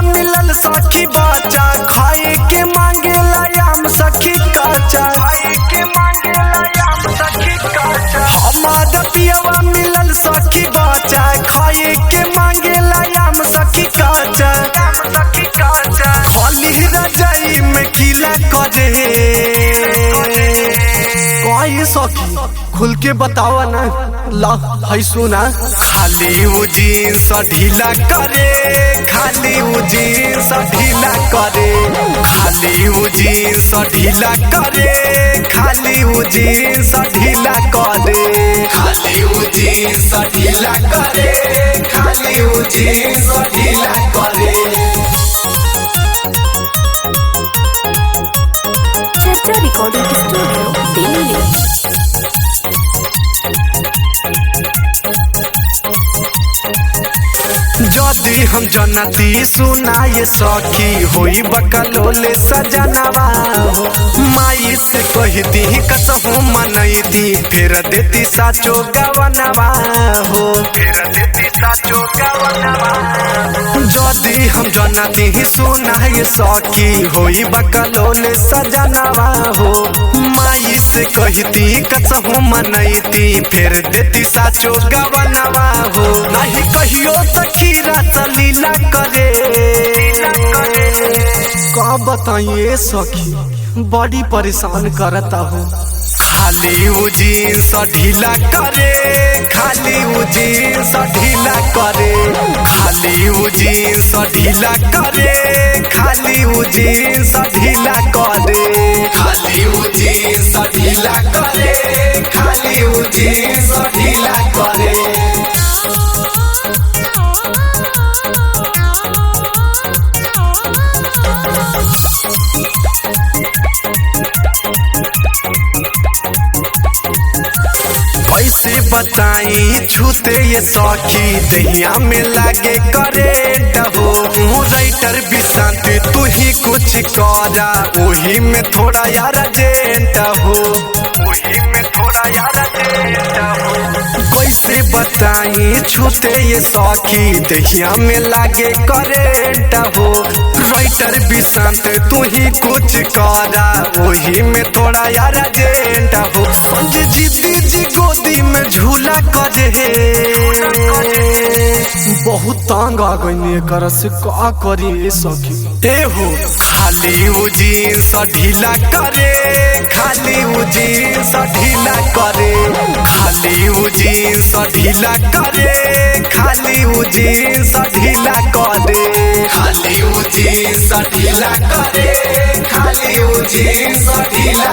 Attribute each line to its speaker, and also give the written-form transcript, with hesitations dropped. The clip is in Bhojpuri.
Speaker 1: मिलल सखी बच्चा खाए के मांगेला आम सखी काचा हमारा पियवा मिलल सखी बच्चा खाए के मांगेला आम सखी काचा खाली रजाई में किला करे कोई सखी खुल के बतावा ना ला है सुना। खाली वो जींस ढीला करे खाली वो जींस ढीला करे खाली वो जींस ढीला करे खाली वो जींस ढीला करे खाली वो जींस ढीला करे खाली वो जींस ढीला करे।
Speaker 2: चर्चा रिकॉर्डिंग स्टूडियो दिल्ली।
Speaker 1: जदि हम जनती सुनाए सखी होई बकलोले सजनवा माई से कह दी कसहू मनैती फिर देती साचो गवनवा हो फिर देती साचो गवनवा। जदि हम जनती सुनाए सखी होई बकलोले सजनवा हो माई से कहती कसहू मनैती फिर देती साचो गवनवा हो। नहीं कहियो सखी लीला करे का बताइए सखी बड़ी परेशान करता हूँ। खाली वो जींस ढीला करे खाली वो जींस ढीला करे खाली वो जींस ढीला करे खाली वो जींस ढीला करे खाली वो जींस ढीला करे खाली वो जींस ढीला करे। कैसे बताई छूते ये सखी दहिया में लागे करेंट हो राइटर विशांत तू ही कुछ करा वही में थोड़ा यार जेंट हो वही में थोड़ा यार जेंट हो। कैसे बताई छूते ये सखी दहिया में लागे करेंट हो राइटर विशांत तू ही कुछ करा वही में थोड़ा यार जेंट हो। जिद्दी जी गोदी में झूला करे बहुत तंग आ गई कर से का करी सखी ए हो। खाली वो जींस ढीला करे खाली वो जींस ढीला करे खाली वो जींस ढीला करे खाली वो जींस ढीला करे खाली वो जींस ढीला करे खाली वो जींस ढीला